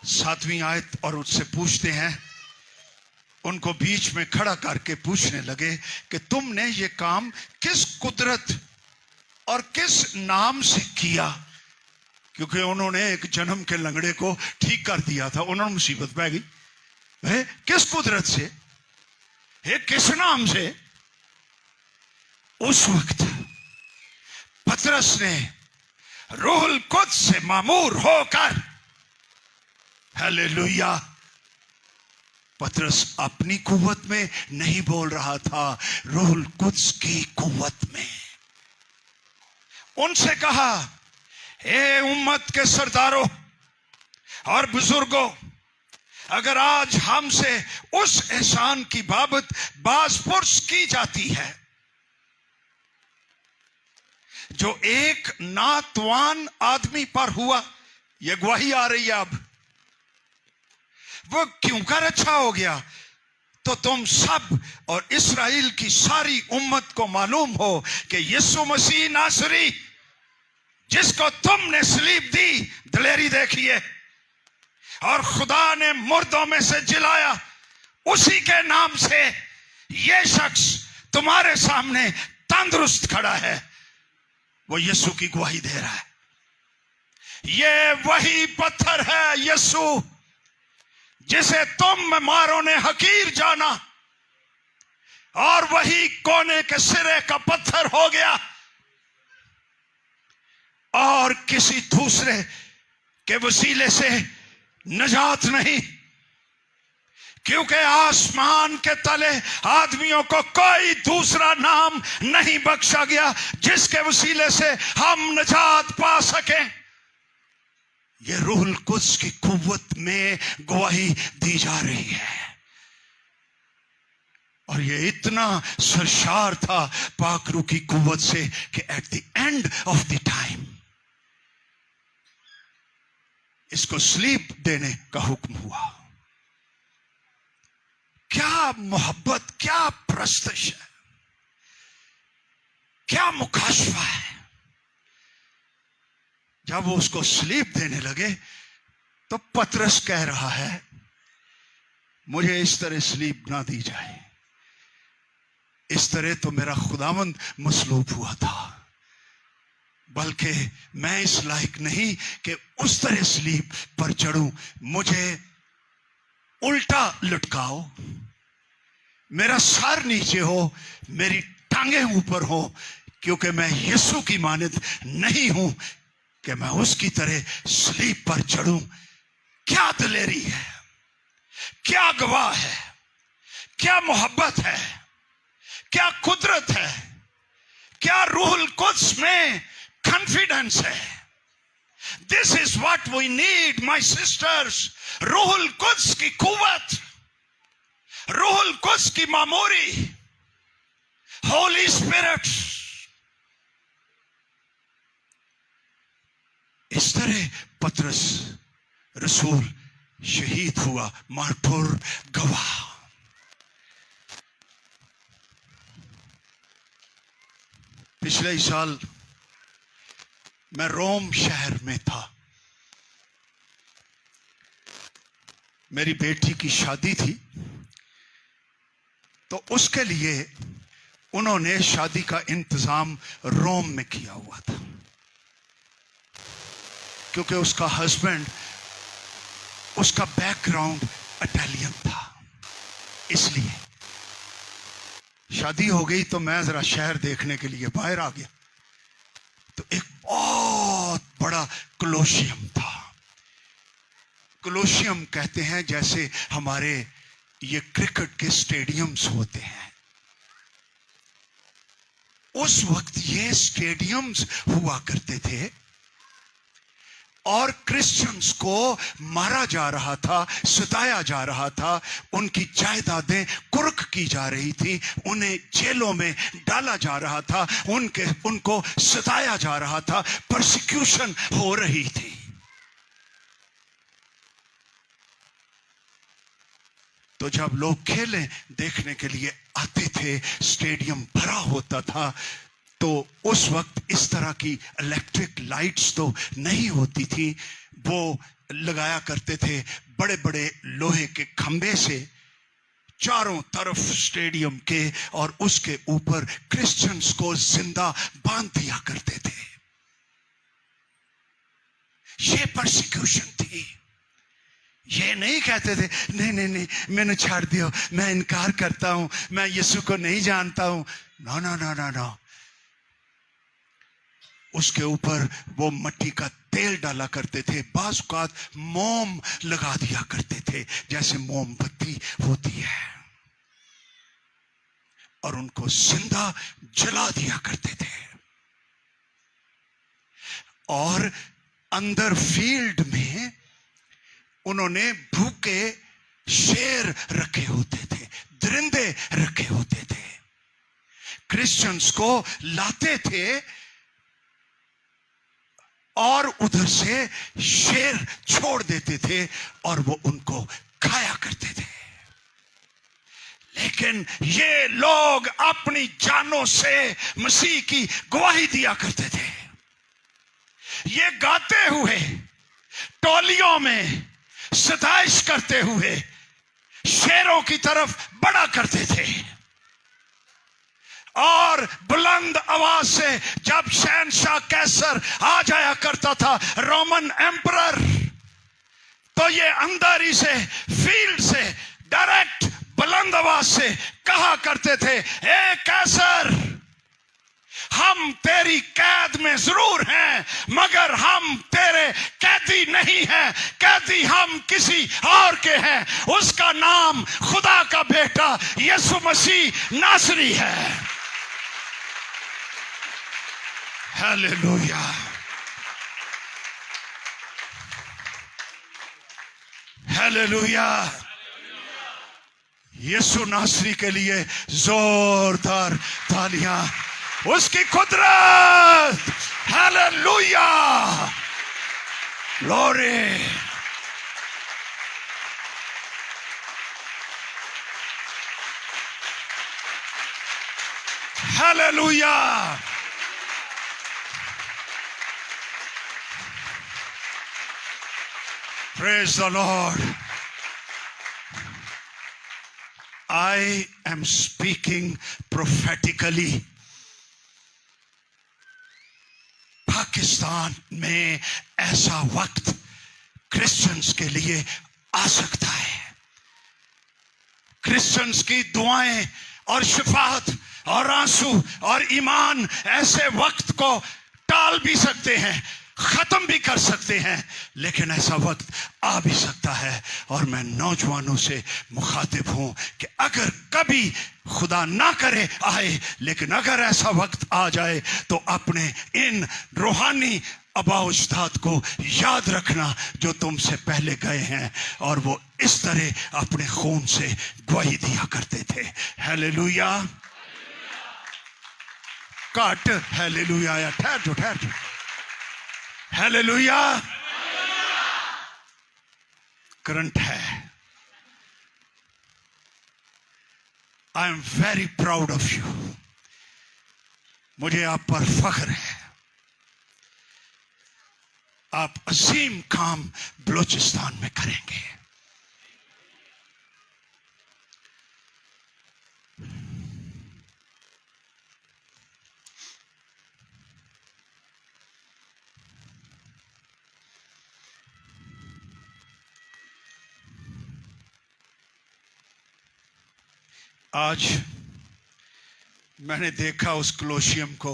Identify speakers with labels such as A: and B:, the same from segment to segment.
A: 7वीं आयत, और उससे पूछते हैं, उनको बीच में खड़ा करके पूछने लगे कि तुमने ये काम किस कुदरत और किस नाम से किया? क्योंकि उन्होंने एक जन्म के लंगड़े को ठीक कर दिया था, उन्होंने मुसीबत पै गई। किस कुदरत से, किस नाम से? उस वक्त पतरस ने रूहुल कुद्स से मामूर होकर, हालेलुया, पतरस अपनी कुव्वत में नहीं बोल रहा था, रूहुल कुद्स की कुव्वत में उनसे कहा, हे उम्मत के सरदारों और बुजुर्गों, अगर आज हमसे उस एहसान की बाबत बाज़पुर्स की जाती है जो एक नातवान आदमी पर हुआ, यह गवाही आ रही है, अब वो क्यों कर अच्छा हो गया, तो तुम सब और इस्राएल की सारी उम्मत को मालूम हो कि यीशु मसीह नासरी, जिसको तुमने सलीब दी, दलेरी देखिए, और खुदा ने मुर्दों में से जिलाया, उसी के नाम से ये शख्स तुम्हारे सामने तंदुरुस्त खड़ा है। वो यीशु की गवाही दे रहा है। ये वही पत्थर है यीशु, जिसे तुम बीमारों ने हकीर जाना, और वही कोने के सिरे का पत्थर हो गया, और किसी दूसरे के वसीले से नजात नहीं, क्योंकि आसमान के तले आदमियों को कोई दूसरा नाम नहीं बख्शा गया जिसके वसीले से हम नजात पा सकें। ये रूहुल कुद्स की कुव्वत में गवाही दी जा रही है, और ये इतना सरशार था पाक रूह की कुव्वत से कि at the end of the time इसको स्लीप देने का हुक्म हुआ। क्या मोहब्बत, क्या प्रस्तश है, क्या मुकाशफा है। जब वो उसको स्लीप देने लगे तो पतरस कह रहा है, मुझे इस तरह स्लीप ना दी जाए, इस तरह तो मेरा खुदावंद मसलूब हुआ था, बल्कि मैं इस लायक नहीं कि उस तरह स्लीप पर चढ़ूं, मुझे उल्टा लटकाओ, मेरा सर नीचे हो, मेरी टांगे ऊपर हो, क्योंकि मैं यीशु की मानद नहीं हूं कि मैं उसकी तरह स्लीप पर चढ़ूं। क्या दलेरी है, क्या गवाह है, क्या मोहब्बत है, क्या कुदरत है, क्या रूहुल कुद्स में कॉन्फिडेंस है। This is what we need my sisters, रूहुल कुद्स की कुव्वत, रूहुल कुद्स की मामूरी, होली स्पिरिट। इस तरह पतरस रसूल शहीद हुआ, मार्टुर, गवाह। पिछले साल मैं रोम शहर में था, मेरी बेटी की शादी थी, तो उसके लिए उन्होंने शादी का इंतजाम रोम में किया हुआ था, क्योंकि उसका हस्बैंड, उसका बैकग्राउंड इटालियन था। इसलिए शादी हो गई तो मैं जरा शहर देखने के लिए बाहर आ गया, तो एक बहुत बड़ा कलोशियम था। कलोशियम कहते हैं जैसे हमारे ये क्रिकेट के स्टेडियम्स होते हैं, उस वक्त ये स्टेडियम्स हुआ करते थे, और क्रिश्चियंस को मारा जा रहा था, सताया जा रहा था, उनकी जायदादें कुर्क की जा रही थी, उन्हें जेलों में डाला जा रहा था, उनको सताया जा रहा था, परसिक्यूशन हो रही थी। तो जब लोग खेलें देखने के लिए आते थे, स्टेडियम भरा होता था, तो उस वक्त इस तरह की इलेक्ट्रिक लाइट्स तो नहीं होती थी, वो लगाया करते थे बड़े बड़े लोहे के खंभे से चारों तरफ स्टेडियम के, और उसके ऊपर क्रिश्चियंस को जिंदा बांध दिया करते थे। ये परसिक्यूशन थी। ये नहीं कहते थे नहीं नहीं नहीं मैंने छाड़ दिया, मैं इनकार करता हूं, मैं यीशु को नहीं जानता हूं। No no no no no. उसके ऊपर वो मट्टी का तेल डाला करते थे, बाज़ औक़ात मोम लगा दिया करते थे जैसे मोमबत्ती होती है, और उनको जिंदा जला दिया करते थे। और अंदर फील्ड में उन्होंने भूखे शेर रखे होते थे, दरिंदे रखे होते थे। क्रिश्चियंस को लाते थे और उधर से शेर छोड़ देते थे और वो उनको खाया करते थे। लेकिन ये लोग अपनी जानों से मसीह की गवाही दिया करते थे। ये गाते हुए टोलियों में सताइश करते हुए शेरों की तरफ बढ़ा करते थे, और बुलंद आवाज से जब शहंशाह कैसर आ जाया करता था, रोमन एम्परर, तो ये अंदर ही से फील्ड से डायरेक्ट बुलंद आवाज से कहा करते थे, ए कैसर, हम तेरी कैद में जरूर हैं मगर हम तेरे कैदी नहीं हैं, कैदी हम किसी और के हैं। उसका नाम खुदा का बेटा यीशु मसीह नासरी है। हालेलुया। हालेलुया। यीशु नासरी के लिए जोरदार तालियां। उसकी कुदरत। Hallelujah. Glory. Hallelujah. Praise the Lord. I am speaking prophetically. Pakistan में ऐसा वक्त क्रिश्चियंस के लिए आ सकता है। क्रिश्चियंस की दुआएं और शफाअत और आंसू और ईमान ऐसे वक्त को टाल भी सकते हैं, खत्म भी कर सकते हैं, लेकिन ऐसा वक्त आ भी सकता है। और मैं नौजवानों से मुखातिब हूं कि अगर कभी खुदा ना करे आए, लेकिन अगर ऐसा वक्त आ जाए तो अपने इन रूहानी आबा उस्ताद को याद रखना जो तुमसे पहले गए हैं, और वो इस तरह अपने खून से गवाही दिया करते थे। हालेलुया। काट हालेलुया या ठहर जो। हालेलुया। करंट है। I am very proud of you. मुझे आप पर फख्र है। आप अजीम काम बलूचिस्तान में करेंगे। आज मैंने देखा उस कलोशियम को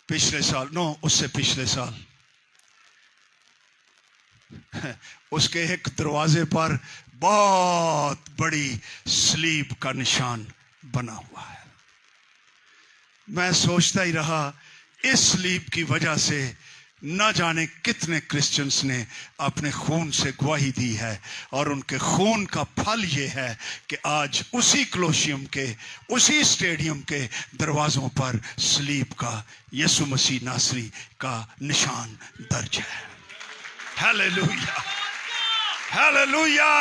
A: पिछले साल, उससे पिछले साल, उसके एक दरवाजे पर बहुत बड़ी स्लीब का निशान बना हुआ है। मैं सोचता ही रहा इस स्लीब की वजह से न जाने कितने क्रिश्चियंस ने अपने खून से गवाही दी है, और उनके खून का फल ये है कि आज उसी कलोशियम के, उसी स्टेडियम के दरवाजों पर सलीब का, यीशु मसीह नासरी का निशान दर्ज है। हालेलुया। हालेलुया।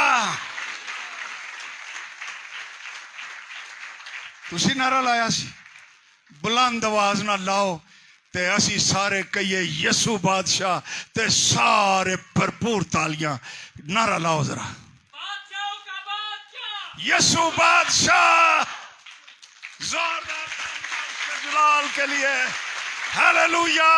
A: तुसी नारा लाया सी, बुलंद आवाज ना लाओ, ਤੇ ਅਸੀਂ ਸਾਰੇ ਕਹੀਏ ਯਿਸੂ ਬਾਦਸ਼ਾਹ ਤੇ ਸਾਰੇ ਭਰਪੂਰ ਤਾਲੀਆਂ ਨਾਰਾ ਲਾਓ ਜ਼ਰਾ
B: बादशाहों का बादशाह
A: यीशु बादशाह जोरदार उसके जलाल के लिए हालेलुया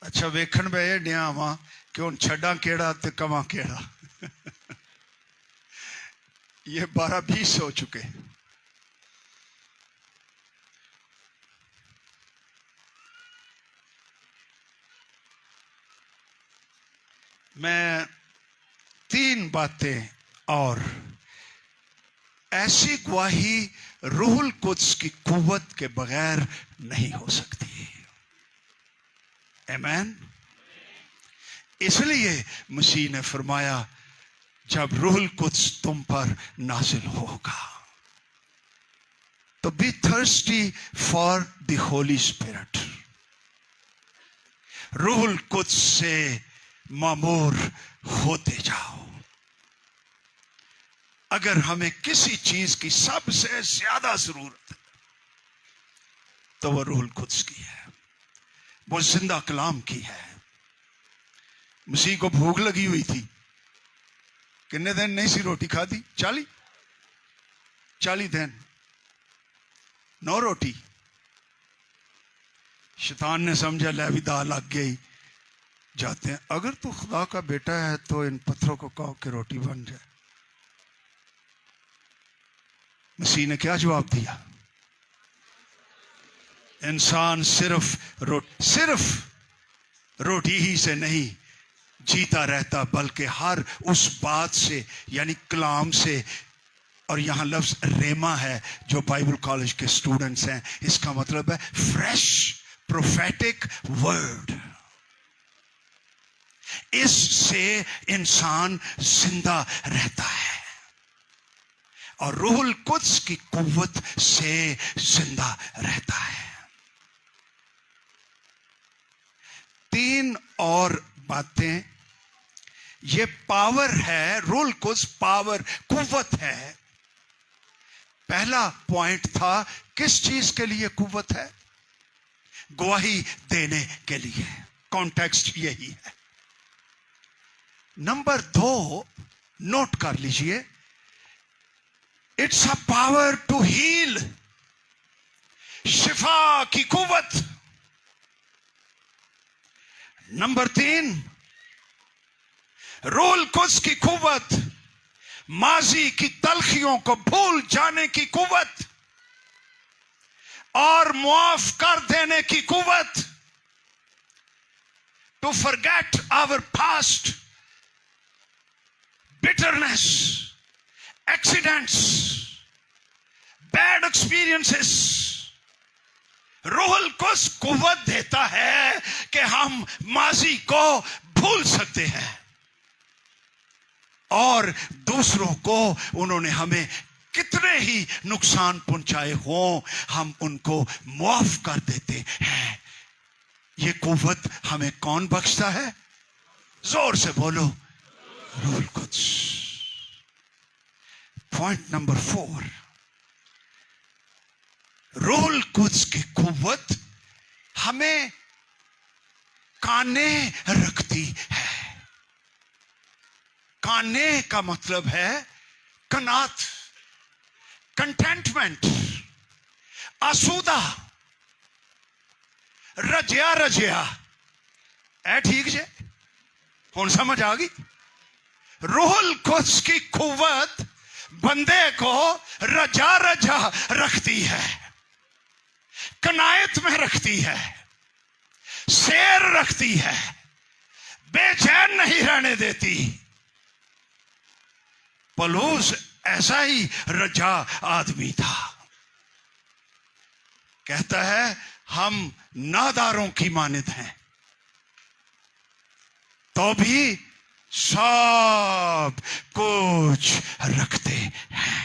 A: अच्छा वेखण मैं ये डिया वा कि हुण छड्डां केड़ा ते कवां केड़ा ये 12-20 हो चुके मैं 3 बातें और ऐसी गवाही रूहुल कुद्स की कुव्वत के बगैर नहीं हो सकती आमीन इसलिए मसीह ने फरमाया जब रूहुल कुद्स तुम पर नाजिल होगा तो be thirsty for the holy spirit रूहुल कुद्स से मामूर होते जाओ अगर हमें किसी चीज की सबसे ज्यादा जरूरत है तो वह रूहुल कुद्स की है वो जिंदा कलाम की है मसीह को भूख लगी हुई थी कितने दिन नहीं सी रोटी खाधी 40 दिन 9 रोटी शैतान ने समझा ले भी दाल लग गई जाते हैं अगर तू खुदा का बेटा है तो इन पत्थरों को कहो कि रोटी बन जाए मसीह ने क्या जवाब दिया इंसान सिर्फ रोटी ही से नहीं जीता रहता बल्कि हर उस बात से यानी कलाम से और यहां लफ्ज रेमा है जो बाइबल कॉलेज के स्टूडेंट्स हैं इसका मतलब है फ्रेश प्रोफेटिक वर्ड इससे इंसान जिंदा रहता है और रूहुल कुद्स की कुव्वत से जिंदा रहता है 3 और बातें ये पावर है रूहुल कुद्स पावर कुव्वत है पहला पॉइंट था किस चीज के लिए कुव्वत है गवाही देने के लिए कॉन्टेक्स्ट यही है नंबर 2 नोट कर लीजिए it's a power to heal शिफा की कुव्वत नंबर 3 रूहुल कुद्स की कुव्वत माजी की तलखियों को भूल जाने की कुव्वत और मुआफ कर देने की कुव्वत to forget our past bitterness accidents bad experiences रूहुल कुद्स कुव्वत देता है कि हम माजी को भूल सकते हैं और दूसरों को उन्होंने हमें कितने ही नुकसान पहुंचाए हों हम उनको माफ कर देते हैं ये कुव्वत हमें कौन बख्शता है जोर से बोलो रूहुल कुद्स पॉइंट नंबर 4 रूहुल कुद्स की कुव्वत हमें काने रखती है काने का मतलब है कनात कंटेंटमेंट आसूदा रजिया रजिया ऐ ठीक जे हुण समझ आ गई रूहुल कुद्स की कुव्वत बंदे को रजा रजा रखती है कनायत में रखती है शेर रखती है बेचैन नहीं रहने देती पौलुस ऐसा ही रजा आदमी था कहता है हम नादारों की मानद हैं तो भी सब कुछ रखते हैं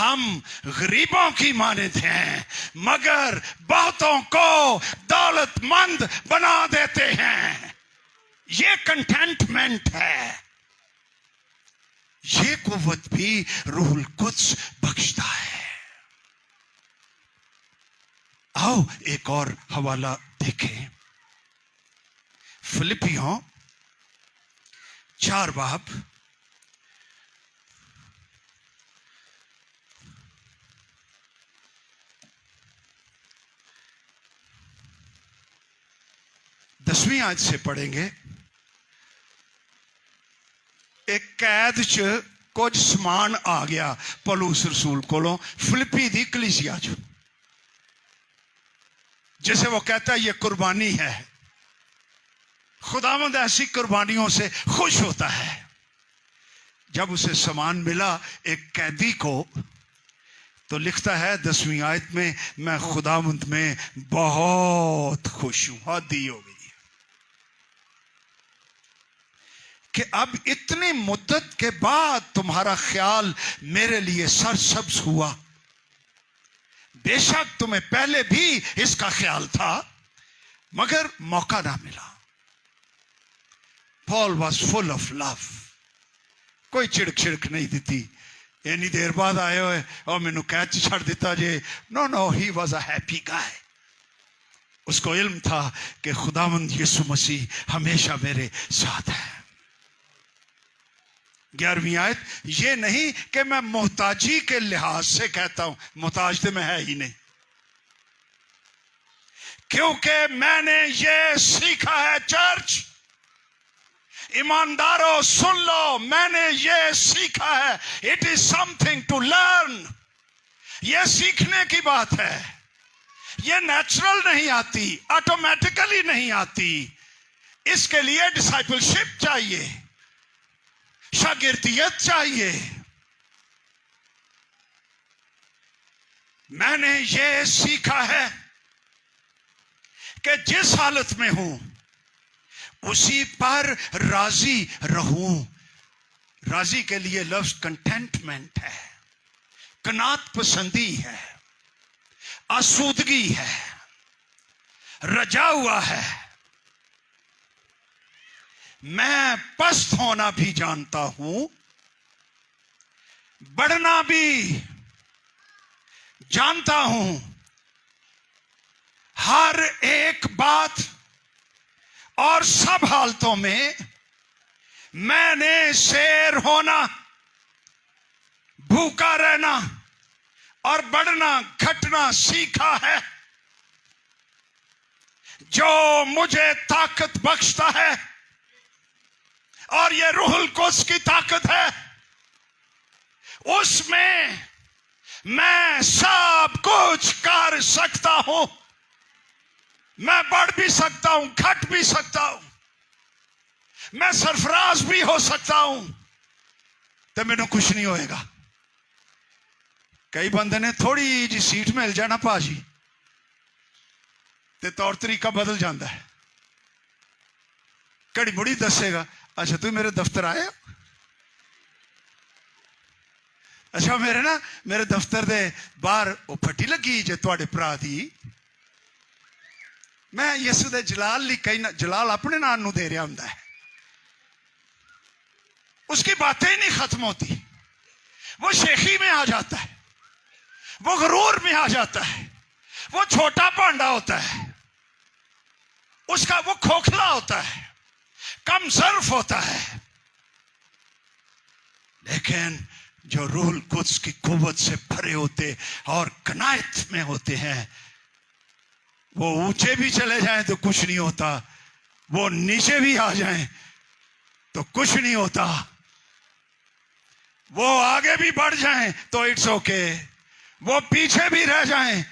A: हम गरीबों की मानद हैं मगर बहुतों को दौलतमंद बना देते हैं। ये कंटेंटमेंट है। ये कुव्वत भी रूहुल कुद्स बख्शता है। आओ एक और हवाला देखें। फिलिपियों 4 बाब 10वीं आयत से पढ़ेंगे। एक कैद च कुछ समान आ गया पौलुस रसूल कोलों फिलिपी दी कलीसिया च, जैसे वो कहता है ये कुर्बानी है। खुदावंद ऐसी कुर्बानियों से खुश होता है। जब उसे सामान मिला एक कैदी को, तो लिखता है 10वीं आयत में, मैं खुदावंद में बहुत खुश हूं। हद ही हो गई कि अब इतनी मुद्दत के बाद तुम्हारा ख्याल मेरे लिए सरसब्ज हुआ। बेशक तुम्हें पहले भी इसका ख्याल था मगर मौका ना मिला। Paul was full of love। कोई छिड़क छिड़क नहीं दी। इतनी देर बाद आए हुए और मैनू कैद छड़ दिता जे। No he was a happy guy. उसको इल्म था कि खुदावंद यीशु मसीह हमेशा मेरे साथ है। 11वीं आयत, ये नहीं कि मैं मोहताजी के लिहाज से कहता हूं, मोहताज तो मैं है ही नहीं, क्योंकि मैंने ये सीखा है। चर्च ईमानदारों सुन लो, मैंने ये सीखा है। It is something to learn. ये सीखने की बात है। ये नेचुरल नहीं आती, ऑटोमेटिकली नहीं आती। इसके लिए डिसाइपलशिप चाहिए, शागिर्दियत चाहिए। मैंने ये सीखा है कि जिस हालत में हूं उसी पर राजी रहूं। राजी के लिए लफ्ज कंटेंटमेंट है, कनात पसंदी है, आसूदगी है, रजा हुआ है। मैं पस्त होना भी जानता हूं, बढ़ना भी जानता हूं। हर एक बात और सब हालतों में मैंने शेर होना, भूखा रहना और बढ़ना घटना सीखा है। जो मुझे ताकत बख्शता है, और ये रूहुल कुद्स की ताकत है, उसमें मैं सब कुछ कर सकता हूं। मैं बढ़ भी सकता हूं, घट भी सकता हूं, मैं सरफराज भी हो सकता हूं। तो मैनू कुछ नहीं होएगा। कई बंदे ने थोड़ी जी सीट मिल जाना भाजी ते तौर तरीका बदल जाता है। घड़ी मुड़ी दसेगा, अच्छा तू मेरे दफ्तर आए हो? अच्छा मेरे दफ्तर दे बाहर वो फट्टी लगी जे तुहाडे भरा दी। मैं यसु दे जलाल ली कहीं ना, जलाल अपने नाम नू दे रहा हुंदा है। उसकी बातें ही नहीं खत्म होती। वो शेखी में आ जाता है, वो गुरूर में आ जाता है, वो छोटा भांडा होता है, उसका वो खोखला होता है, कम सर्फ होता है। लेकिन जो रूहुल कुद्स की कुव्वत से भरे होते और कनायत में होते हैं, वो ऊंचे भी चले जाएं तो कुछ नहीं होता, वो नीचे भी आ जाएं तो कुछ नहीं होता, वो आगे भी बढ़ जाएं तो इट्स ओके, वो पीछे भी रह जाएं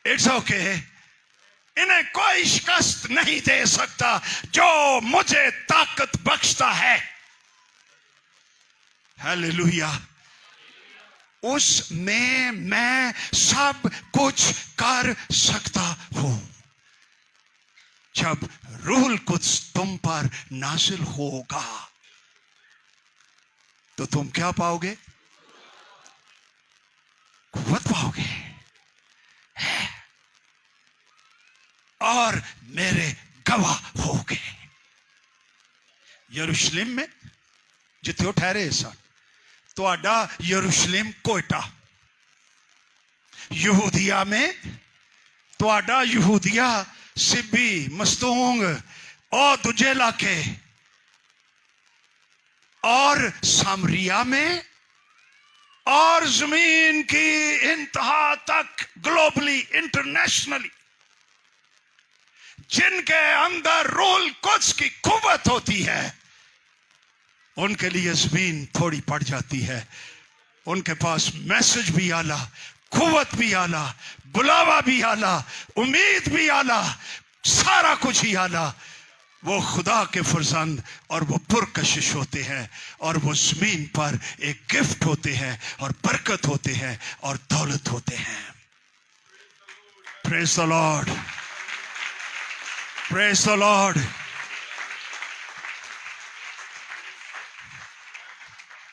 A: इट्स ओके। इन्हें कोई शिकस्त नहीं दे सकता जो मुझे ताकत बख्शता है। हालेलुया। उसमें मैं सब कुछ कर सकता हूं। जब रूहुल कुद्स तुम पर नाज़िल होगा तो तुम क्या पाओगे? पाओगे और मेरे गवाह होगे। यरूशलेम में जिथे ठहरे सन, तुहाडा यरूशलेम कोयटा, यहूदिया में तुहाडा यहूदिया सिबी मस्तूंग और दूजे इलाके, और सामरिया में, और जमीन की इंतहा तक ग्लोबली इंटरनेशनली जिनके अंदर रूल कुछ की कुव्वत होती है, उनके लिए जमीन थोड़ी पड़ जाती है। उनके पास मैसेज भी आला, कुव्वत भी आला, बुलावा भी आला, उम्मीद भी आला, सारा कुछ ही आला। वो खुदा के फरजंद और वो पुरकशिश होते हैं, और वो जमीन पर एक गिफ्ट होते हैं और बरकत होते हैं और दौलत होते हैं। Praise the lord, praise the lord.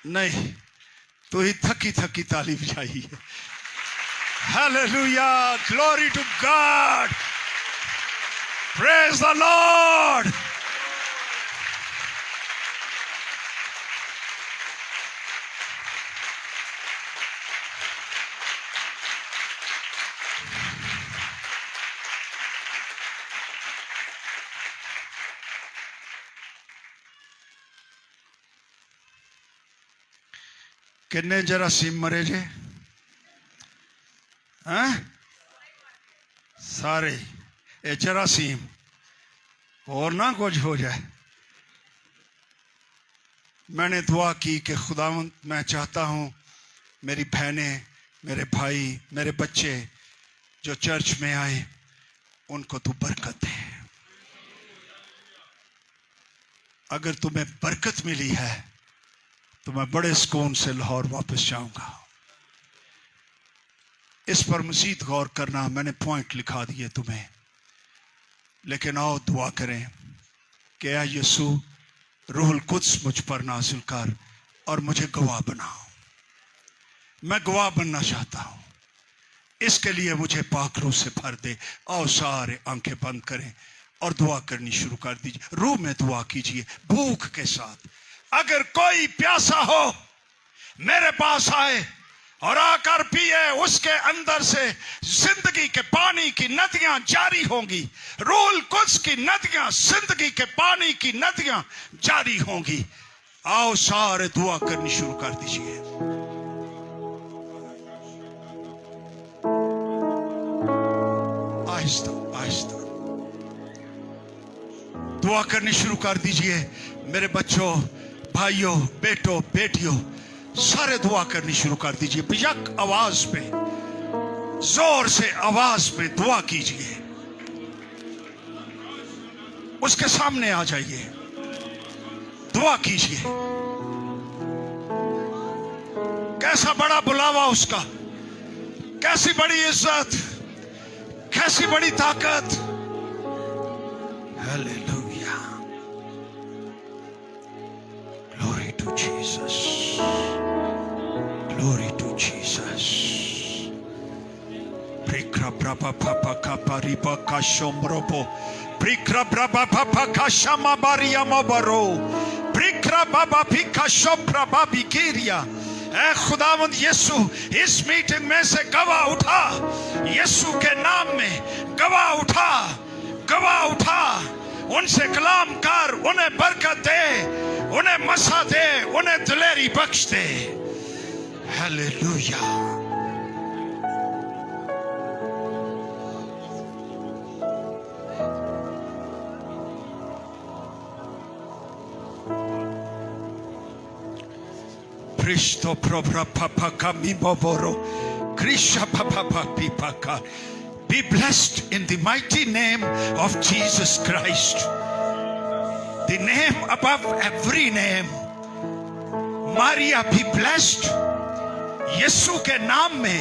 A: नहीं तो ही थकी थकी ताली बजाई है। Hallelujah, glory to God, praise the lord. किन्ने जरासीम मरे जे? सारे ये जरासीम, और ना कुछ हो जाए। मैंने दुआ की कि खुदावंद, मैं चाहता हूं मेरी बहनें, मेरे भाई, मेरे बच्चे जो चर्च में आए, उनको तू बरकत दे। अगर तुम्हें बरकत मिली है तो मैं बड़े सुकून से लाहौर वापस जाऊंगा। इस पर मजीद गौर करना, मैंने पॉइंट लिखा दिए तुम्हें, लेकिन आओ दुआ करें कि या यीशु रूहुल कुद्स मुझ पर नाज़िल कर और मुझे गवाह बनाओ। मैं गवाह बनना चाहता हूं, इसके लिए मुझे पाक रूह से भर दे। आओ सारे आंखें बंद करें और दुआ करनी शुरू कर दीजिए। रूह में दुआ कीजिए भूख के साथ। अगर कोई प्यासा हो मेरे पास आए और आकर पिए, उसके अंदर से जिंदगी के पानी की नदियां जारी होंगी। रूहुल कुद्स की नदियां, जिंदगी के पानी की नदियां जारी होंगी। आओ सारे दुआ करनी शुरू कर दीजिए। आहिस्ता आहिस्ता दुआ करनी शुरू कर दीजिए। मेरे बच्चों, भाइयों, बेटों, बेटियों, सारे दुआ करनी शुरू कर दीजिए। बेशक आवाज पे, जोर से आवाज पे दुआ कीजिए। उसके सामने आ जाइए, दुआ कीजिए। कैसा बड़ा बुलावा उसका, कैसी बड़ी इज्जत, कैसी बड़ी ताकत। Hallelujah, glory to Jesus, glory to Jesus. प्रिक्रा ब्राबा पापा का परिपा का शोमरोपो, प्रिक्रा ब्राबा पापा का शमा बारिया मोबरो, प्रिक्रा बाबा पिका शोप्रा बाबी केरिया। ऐ खुदावंद यीशु, इस मीटिंग में से गवाह उठा, यीशु के नाम में गवाह उठा, गवाह उठा। उनसे कलाम कर, उन्हें बरकत दे, उन्हें मसा दे, उन्हें दिलेरी बख्श दे। Hallelujah. Cristo propra papa mi boboro, Krisha papa pipaka. Be blessed in the mighty name of Jesus Christ, the name above every name. Maria, be blessed. यीशु के नाम में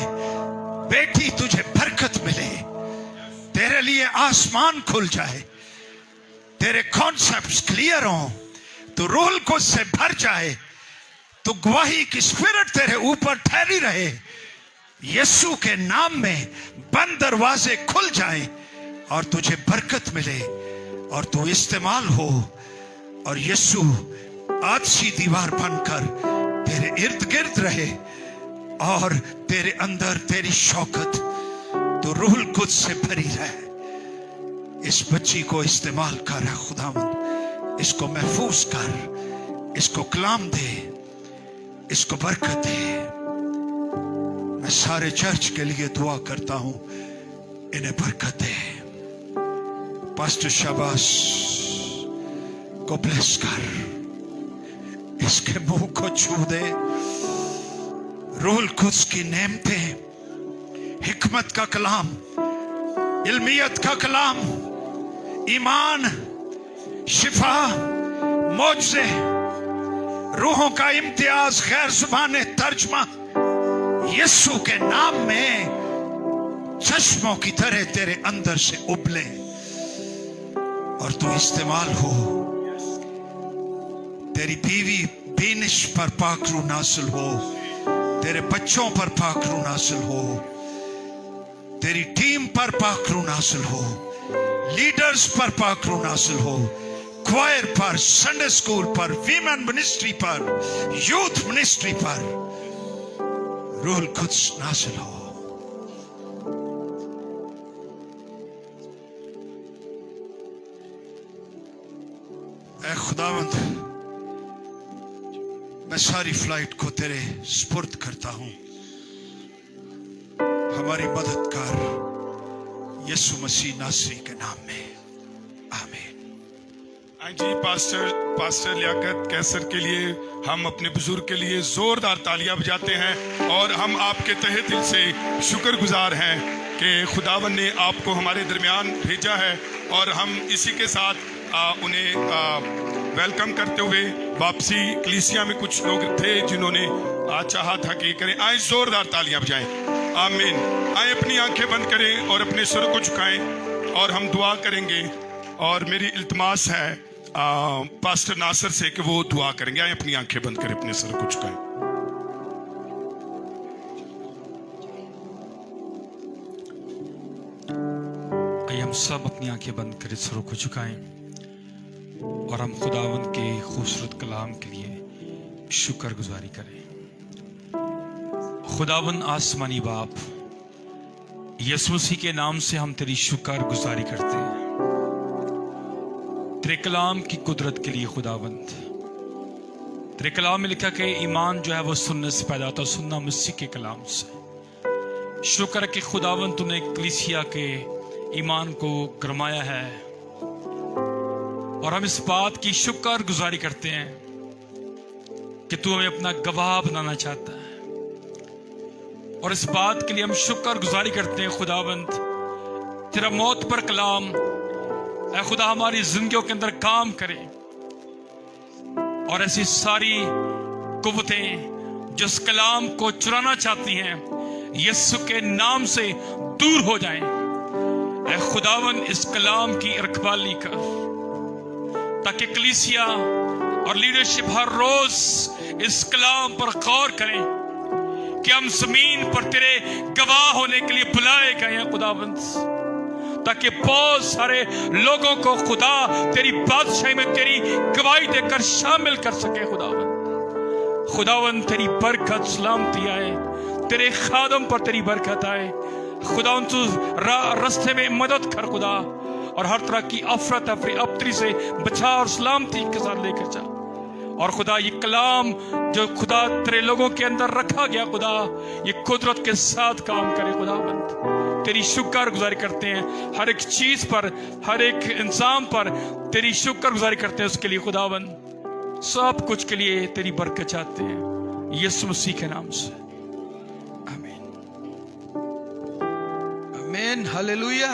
A: बेटी तुझे बरकत मिले, तेरे लिए आसमान खुल जाए, तेरे कॉन्सेप्ट्स क्लियर हों, तू रूहुल कुद्स से भर जाए, तो गवाही की स्पिरिट तेरे ऊपर ठहरी रहे। यीशु के नाम में बंद दरवाजे खुल जाएं और तुझे बरकत मिले और तू इस्तेमाल हो और यीशु आछी दीवार बनकर तेरे इर्द गिर्द रहे और तेरे अंदर तेरी शौकत तो रूहुल कुद्स से भरी रहे। इस बच्ची को इस्तेमाल कर खुदावंद, इसको महफूज कर, इसको कलाम दे, इसको बरकत दे। मैं सारे चर्च के लिए दुआ करता हूं, इन्हें बरकत दे। पास्टर शाबाश को ब्लेस कर, इसके मुंह को छू दे। रूहुल कुद्स की नेमतें, हिकमत का कलाम, इल्मियत का कलाम, ईमान, शिफा, मौजज़े, रूहों का इम्तियाज, खैर ज़ुबाने तर्जमा, यीशु के नाम में चश्मों की तरह तेरे अंदर से उबले और तू इस्तेमाल हो। तेरी बीवी बेनिश पर पाकरू नासिल हो, तेरे बच्चों पर पाकरू नासिल हो, तेरी टीम पर पाकरू नासिल हो, लीडर्स पर पाकरू नासिल हो, क्वायर पर, संडे स्कूल पर, वीमेन मिनिस्ट्री पर, यूथ मिनिस्ट्री पर रूहुल कुद्स नासिल हो। ऐ खुदावंद, मैं सारी फ्लाइट को तेरे स्पुर्द करता हूं। हमारी मदद कर यीशु मसीह नासरी के नाम में, आमीन।
C: जी पास्टर लियाकत कैसर के लिए हम अपने बुजुर्ग के लिए जोरदार तालियां बजाते हैं और हम आपके तहे दिल से शुक्रगुजार हैं कि खुदावन ने आपको हमारे दरमियान भेजा है और हम इसी के साथ उन्हें वेलकम करते हुए वापसी कलीसिया में कुछ लोग थे जिन्होंने चाहा था कि करें। आए जोरदार तालियां बजाएं, आमीन। आए अपनी आंखें बंद करें और अपने सर को झुकाएं और हम दुआ करेंगे। और मेरी इल्तमास है पास्टर नासर से कि वो दुआ करेंगे। आए अपनी आंखें बंद करें, अपने सर को झुकाएं।
D: आइए हम सब अपनी आंखें बंद करें, सरों को झुकाएं और हम खुदावंद के खूबसूरत कलाम के लिए शुक्र गुजारी करें। खुदावंद आसमानी बाप, यीशु मसीह के नाम से हम तेरी शुक्र गुजारी करते हैं तेरे कलाम की कुदरत के लिए। खुदावंद, तेरे कलाम में लिखा कि ईमान जो है वो सुनने से पैदा होता है, सुनना मसीह के कलाम से। शुक्र है कि खुदावंद तूने कलीसिया के ईमान को गरमाया है और हम इस बात की शुक्र गुजारी करते हैं कि तू हमें अपना गवाह बनाना चाहता है। और इस बात के लिए हम शुक्र गुजारी करते हैं खुदावंद, तेरा मौत पर कलाम ऐ खुदा हमारी जिंदगियों के अंदर काम करे और ऐसी सारी कुव्वतें जो इस कलाम को चुराना चाहती हैं यीशु के नाम से दूर हो जाएं। ऐ खुदावन इस कलाम की रखवाली कर ताकि कलीसिया और लीडरशिप हर रोज इस कलाम पर गौर करें कि हम जमीन पर तेरे गवाह होने के लिए बुलाए गए हैं खुदावंद, ताकि बहुत सारे लोगों को खुदा तेरी बादशाही में तेरी गवाही देकर शामिल कर सके। खुदावंद तेरी बरकत सलामती आए, तेरे खादम पर तेरी बरकत आए। खुदावंद तू रास्ते में मदद कर खुदा, और हर तरह की अफरा तफरी अबतरी से बचा और सलामती के साथ लेकर जा। और खुदा ये कलाम जो खुदा तेरे लोगों के अंदर रखा गया खुदा, ये कुदरत के साथ काम करे। खुदावंद तेरी शुक्र गुजारी करते हैं, हर एक चीज पर, हर एक इंसान पर तेरी शुक्र गुजारी करते हैं। उसके लिए खुदावंद सब कुछ के लिए तेरी बरकत चाहते हैं यीशु मसीह के नाम से, आमीन।
E: आमीन, हालेलुया।